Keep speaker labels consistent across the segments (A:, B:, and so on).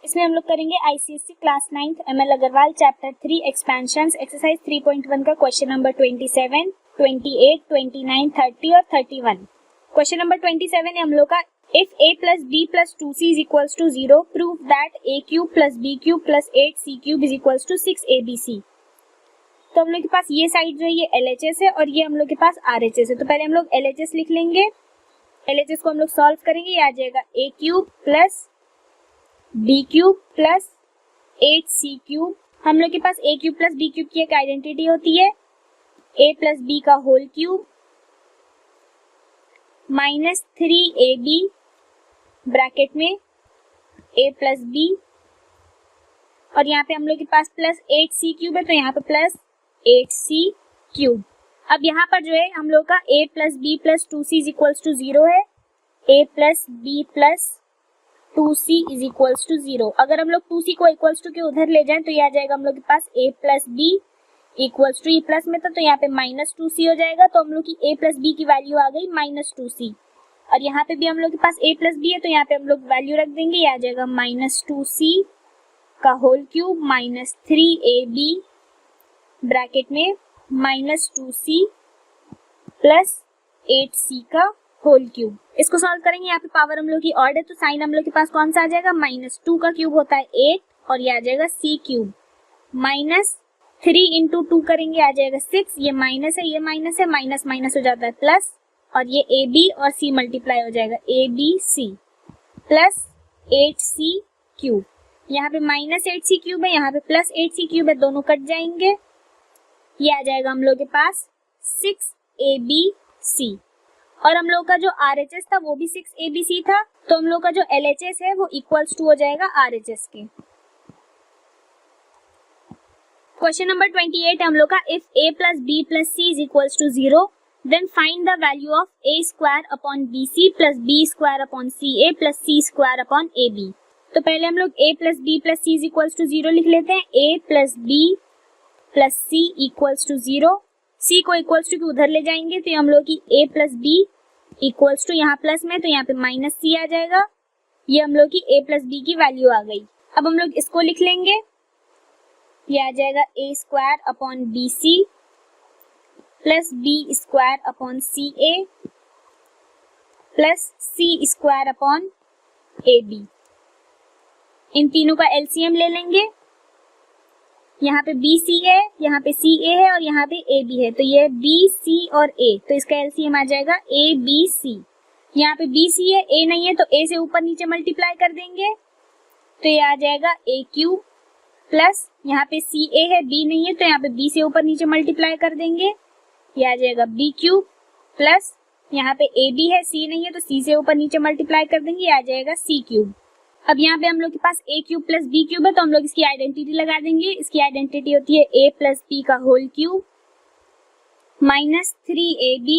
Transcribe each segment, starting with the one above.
A: इसमें हम लोग करेंगे ICSC class 9th ML Agarwal chapter 3 expansions exercise 3.1 का क्वेश्चन नंबर 27, 28, 29, 30 और 31। क्वेश्चन नंबर 27 है हम लोग का if a plus b plus 2c is equals to 0 prove that a cube plus b cube plus 8c cube is equals to 6abc। तो हम लोग के पास ये साइड जो है ये LHS है और ये हम लोग के पास RHS है। तो पहले हम लोग LHS लिख लेंगे। LHS को हम लोग सॉल्व करेंगे, ये आ जाएगा a cube plus B cube plus 8c cube. हम लोग के पास a cube plus b cube की एक आइडेंटिटी होती है a प्लस b का whole cube minus 3ab bracket में a प्लस b और यहाँ पे हम लोग के पास प्लस 8c क्यूब है तो यहाँ पे प्लस 8c क्यूब। अब यहाँ पर जो है हम लोग का a plus b plus 2c is equals to 0 है, a plus b plus 2c is equals to 0। अगर हम लोग 2c को इक्वल्स टू के उधर ले जाएं तो ये आ जाएगा हम लोग के पास a plus b equals to, ये प्लस में था तो यहाँ पे माइनस 2c हो जाएगा। तो हम लोग की a प्लस b की वैल्यू आ गई माइनस 2c और यहाँ पे भी हम लोग के पास a प्लस b है तो यहाँ पे हम लोग वैल्यू रख देंगे, ये आ जाएगा माइनस 2c का whole cube minus 3ab bracket में माइनस 2c प्लस 8c का होल क्यूब। इसको सॉल्व करेंगे, यहाँ पे पावर हम लोग की ऑड है तो साइन हम लोग के पास कौन सा आ जाएगा, माइनस 2 का क्यूब होता है 8 और ये आ जाएगा c क्यूब माइनस 3 इंटू 2 करेंगे आ जाएगा 6, ये माइनस है माइनस माइनस हो जाता है प्लस और ये ए बी और c मल्टीप्लाई हो जाएगा A B C plus 8c cube. यहाँ पे माइनस 8c क्यूब है, यहाँ पे प्लस 8c क्यूब है, दोनों कट जाएंगे, ये आ जाएगा हम लोग के पास 6abc और हम लोग का जो RHS था वो भी 6abc था तो हम लोग का जो LHS है वो इक्वल्स टू हो जाएगा RHS के। क्वेश्चन नंबर 28 है हम लोग का if a plus b plus c is equals to 0 then find the value of a square upon bc plus b square upon ca plus c square upon ab। तो पहले हम लोग a plus b plus c is equals to 0 लिख लेते हैं, a plus b plus c equals to 0, c को equals to के उधर ले जाएंगे तो हम लोग की a plus b equals to यहाँ प्लस में तो यहाँ पे माइनस c आ जाएगा, ये हम लोग की a प्लस b की वैल्यू आ गई। अब हम लोग इसको लिख लेंगे, ये आ जाएगा a square upon B C plus b square upon C A plus c square upon A B. इन तीनों का एलसीएम ले लेंगे, यहाँ पे बी सी है, यहाँ पे सी ए है और यहाँ पे ए बी है तो ये बी सी और ए तो इसका एलसीएम आ जाएगा ए बी सी। यहाँ पे बी सी है, ए नहीं है तो ए से ऊपर नीचे मल्टीप्लाई कर देंगे तो ये आ जाएगा ए क्यूब प्लस यहाँ पे सी ए है, बी नहीं है तो यहाँ पे बी से ऊपर नीचे मल्टीप्लाई कर देंगे, ये आ जाएगा बी क्यूब प्लस यहाँ पे ए बी है, सी नहीं है तो सी से ऊपर नीचे मल्टीप्लाई कर देंगे, ये आ जाएगा सी क्यूब। अब यहाँ पे हम लोग के पास a cube plus b cube है तो हम लोग इसकी आइडेंटिटी लगा देंगे, इसकी आइडेंटिटी होती है a प्लस b का whole cube minus 3ab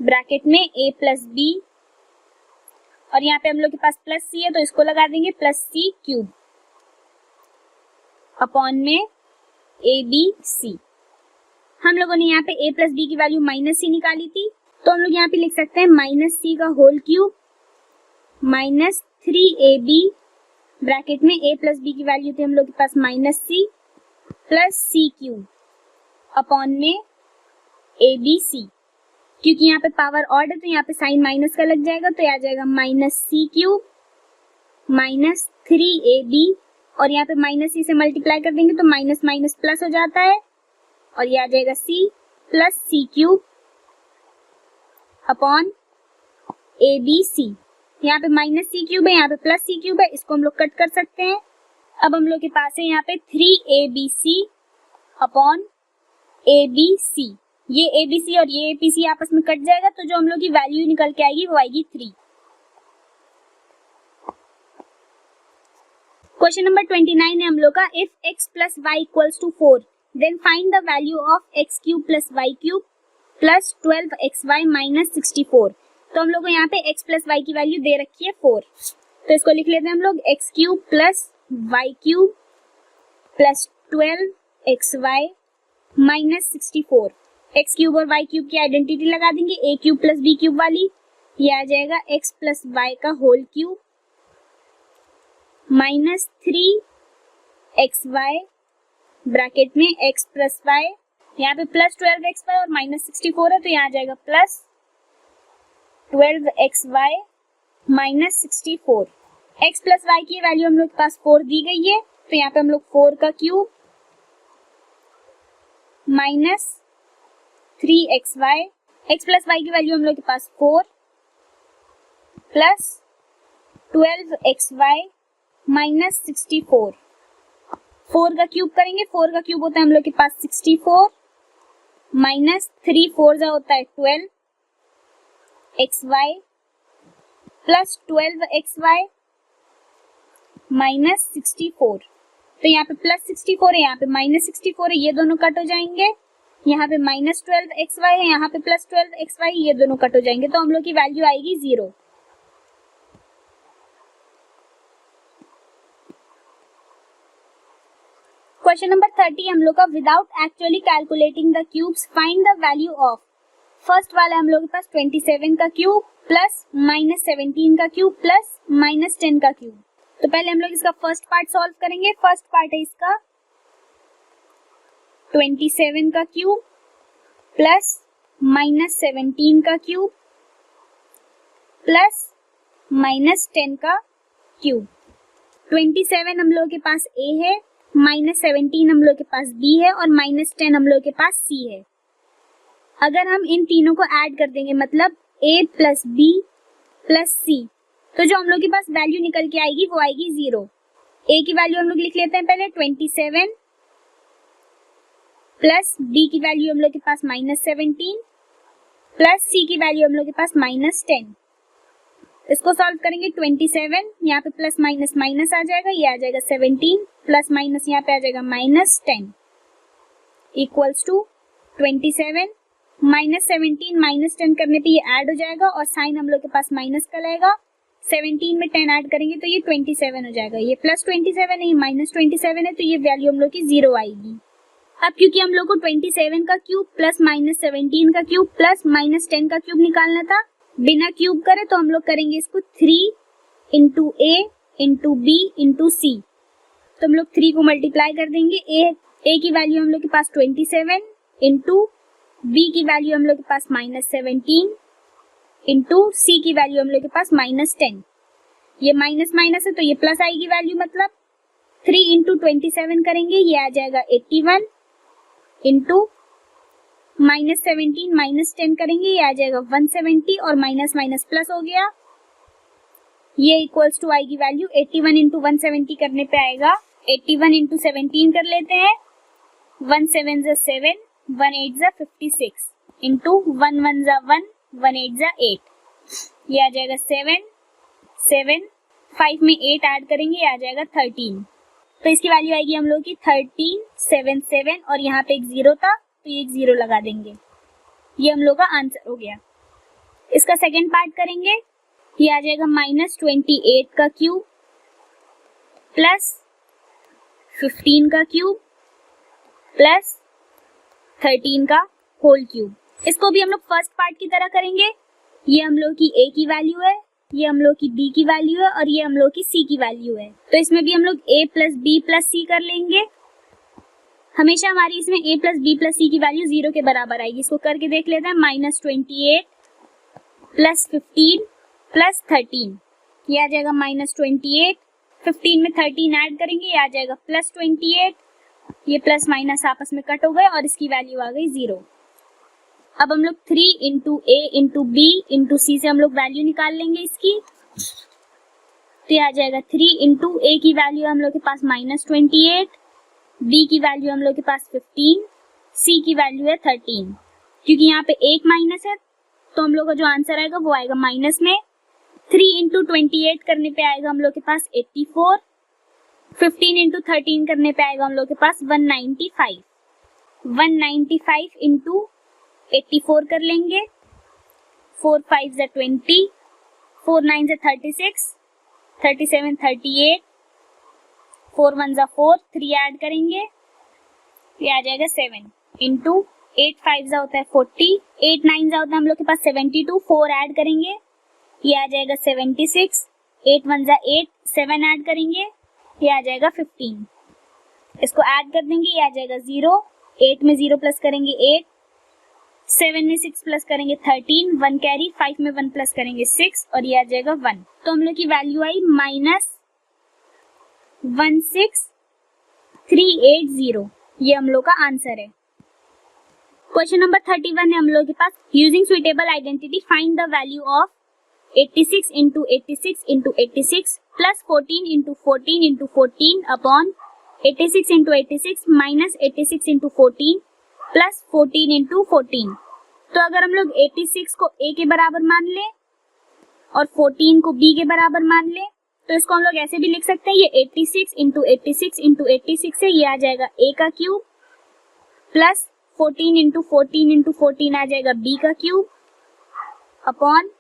A: bracket में a प्लस b और यहाँ पे हम लोग के पास प्लस c है तो इसको लगा देंगे प्लस c क्यूब अपॉन में abc। हम लोगों ने यहाँ पे a प्लस b की वैल्यू माइनस c निकाली थी तो हम लोग यहाँ पे लिख सकते हैं माइनस c का whole cube minus 3ab bracket में a प्लस b की वैल्यू थी हम लोग के पास minus c plus c cube upon में abc। क्योंकि यहाँ पे पावर ऑड है तो यहाँ पे साइन माइनस का लग जाएगा तो आ जाएगा minus c cube minus 3ab और यहाँ पे माइनस c से मल्टीप्लाई कर देंगे तो माइनस माइनस प्लस हो जाता है और ये आ जाएगा c plus c cube upon abc। यहाँ पे माइनस सी क्यूब है, यहाँ पे प्लस सी क्यूब है, इसको हम लोग कट कर सकते हैं। अब हम लोग के पास है यहाँ पे 3abc अपॉन abc, ये abc और ये abc आपस में कट जाएगा तो जो हम लोग की वैल्यू निकल के आएगी वो आएगी 3। क्वेश्चन नंबर 29 है हम लोग का if x plus Y equals to 4 then find the value of x cube plus Y cube plus 12xy minus 64। तो हम लोग को यहाँ पे x प्लस वाई की वैल्यू दे रखी है 4 तो इसको लिख लेते हैं हम लोग x cube plus Y cube plus 12xy minus 64। x cube और y क्यूब की आइडेंटिटी लगा देंगे, a cube plus b cube वाली, ये आ जाएगा x प्लस वाई का whole cube minus 3xy bracket में x प्लस वाई, यहाँ पे प्लस 12xy और माइनस 64 है तो यहाँ आ जाएगा plus 12xy minus 64। x plus Y की वैल्यू हम लोग के पास 4 दी गई है तो यहाँ पे हम लोग 4 का cube minus 3xy, x plus Y की वैल्यू हम लोग के पास 4 प्लस 12xy माइनस 64। 4 का क्यूब करेंगे, 4 का क्यूब होता है हम लोग के पास 64 माइनस 3 4 होता है 12xy प्लस 12xy माइनस 64। तो यहाँ पे प्लस 64 है, यहाँ पे माइनस 64 है, ये दोनों कट हो जाएंगे। यहाँ पे माइनस 12xy है, यहाँ पे प्लस 12xy, ये दोनों कट हो जाएंगे तो हम लोग की वैल्यू आएगी 0। क्वेश्चन नंबर 30 हम लोग का, without actually calculating the cubes find the value of. First वाला हम लोग के पास 27 का क्यूब प्लस माइनस 17 का क्यूब प्लस माइनस 10 का क्यूब। तो पहले हम लोग इसका फर्स्ट पार्ट सॉल्व करेंगे। फर्स्ट पार्ट है इसका 27 का क्यूब प्लस माइनस 17 का क्यूब प्लस माइनस 10 का क्यूब। 27 हम लोग के पास a है, माइनस 17 हम लोग के पास b है और माइनस 10 हम लोग के पास c है। अगर हम इन तीनों को ऐड कर देंगे मतलब a plus b plus c, तो जो हम लोग के पास वैल्यू निकल के आएगी वो आएगी 0। a की वैल्यू हम लोग लिख लेते हैं पहले 27 प्लस b की वैल्यू हम लोग के पास माइनस 17 प्लस c की वैल्यू हम लोग के पास माइनस 10। इसको सॉल्व करेंगे 27, यहाँ पे प्लस माइनस माइनस आ जाएगा, ये आ जाएगा 17 प्लस माइनस यहाँ पे आ जाएगा minus 10 equals to 27 minus 17 minus 10 करने पे ये ऐड हो जाएगा और साइन हम लोग के पास माइनस का लगेगा। 17 में 10 ऐड करेंगे तो ये 27 हो जाएगा। ये प्लस 27 है, माइनस 27 है तो ये वैल्यू हम लोग की 0 आएगी। अब क्योंकि हम लोग को 27 का क्यूब प्लस माइनस 17 का क्यूब प्लस माइनस 10 का क्यूब निकालना था, बिना क्यूब करे तो हम लोग करेंगे इसको 3 into a into b into c। तो हम लोग 3 को मल्टीप्लाई कर देंगे। a की वैल्यू हम लोग के पास 27 इंटू b की वैल्यू हम लोग के पास माइनस 17 इंटू c की वैल्यू हम लोग के पास माइनस 10। ये माइनस माइनस है तो ये प्लस आएगी वैल्यू, मतलब 3 इंटू 27 करेंगे, ये आ जाएगा 81 इंटू माइनस 17 माइनस 10 करेंगे, ये आ जाएगा 170 और माइनस माइनस प्लस हो गया, ये इक्वल्स टू आएगी वैल्यू 81 इंटू 170 करने पे आएगा 81 इंटू 17 कर लेते हैं, 1 7 जा 7 1 8 जा 56 इंटू 1 1 जा 1 1 8 जा 8, ये आ जाएगा 7 7 5 में 8 ऐड करेंगे, ये आ जाएगा 13। तो इसकी वैल्यू आएगी हम लोग की 1377 और यहाँ पे एक 0 था तो ये एक 0 लगा देंगे। ये हम लोग का आंसर हो गया। इसका सेकंड पार्ट करेंगे, ये आ जाएगा माइनस 28 का क्यूब प्लस 15 का क्यूब प्लस 13 का होल क्यूब। इसको भी हम लोग फर्स्ट पार्ट की तरह करेंगे। ये हम लोग की a की वैल्यू है, ये हम लोग की b की वैल्यू है और ये हम लोग की c की वैल्यू है। तो इसमें भी हम लोग a plus b plus c कर लेंगे। हमेशा हमारी इसमें a plus b plus c की वैल्यू 0 के बराबर आएगी। इसको करके देख लेते हैं। माइनस 28 प्लस 15 प्लस 13, ये आ जाएगा माइनस 28, 15 में 13 ऐड करेंगे, ये आ जाएगा प्लस 28, ये प्लस माइनस आपस में कट हो गए और इसकी वैल्यू आ गई 0। अब हम लोग 3 into a into b into c से हम लोग वैल्यू निकाल लेंगे इसकी। तो ये आ जाएगा 3 इंटू a की वैल्यू हम लोग के पास माइनस 28, b की वैल्यू हम लोग के पास 15, c की वैल्यू है 13। क्योंकि यहाँ पे एक माइनस है तो हम लोग का जो आंसर आएगा वो आएगा माइनस में। 3 इंटू 28 करने पे आएगा हम लोग के पास 84, 15 इंटू 13 करने पे आएगा हम लोग के पास 195, 195 इंटू 84 कर लेंगे, 4 5 जा 20, 4 9 जा 36, 37 38, 4 1 जा 4, 3 ऐड करेंगे, ये आ जाएगा 7 इंटू 8 5 जा होता है 40, 8 9 जा होता है हम लोग के पास 72, 4 ऐड करेंगे, ये आ जाएगा 76, 8 1 जा 8, 7 ऐड करेंगे, ये आ जाएगा 15। इसको ऐड कर देंगे, ये आ जाएगा 0, 8 में 0 प्लस करेंगे 8, 7 में 6 प्लस करेंगे 13, 1 कैरी, 5 में 1 प्लस करेंगे 6 और ये आ जाएगा 1। तो हम लोग की वैल्यू आई -16380। ये हम लोग का आंसर है। क्वेश्चन नंबर 31 है हम लोग के पास, using suitable identity find the value of 86 into 86 into 86 plus 14 into 14 into 14 upon 86 into 86 minus 86 into 14 plus 14 into 14। तो अगर हम लोग 86 को a के बराबर मान लें और 14 को b के बराबर मान लें तो इसको हम लोग ऐसे भी लिख सकते हैं, ये 86 इंटू 86 इंटू 86 है, ये आ जाएगा a का क्यूब प्लस 14 इंटू 14 इंटू 14 आ जाएगा b का क्यूब अपॉन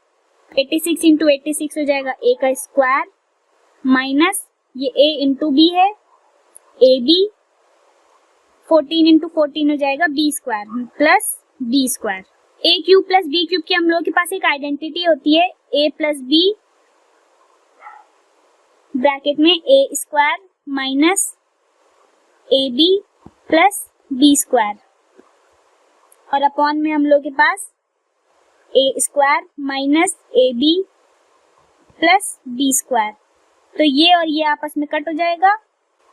A: 86 इंटू 86 हो जाएगा a का स्क्वायर माइनस ये a इंटू b है ab, 14 इंटू 14 हो जाएगा b square plus b square. a cube plus b cube की हम लोगों के पास एक आइडेंटिटी होती है a प्लस b ब्रैकेट में a square minus ab plus b square और अपॉन में हम लोग के पास a square minus ab plus b square. तो ये और ये आपस में कट हो जाएगा,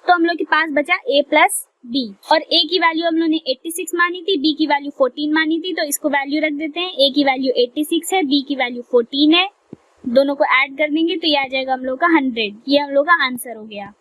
A: तो हम लोग के पास बचा a प्लस b और a की वैल्यू हम लोग ने 86 मानी थी, b की वैल्यू 14 मानी थी, तो इसको वैल्यू रख देते हैं। a की वैल्यू 86 है, b की वैल्यू 14 है, दोनों को ऐड कर देंगे तो ये आ जाएगा हम लोग का 100। ये हम लोग का आंसर हो गया।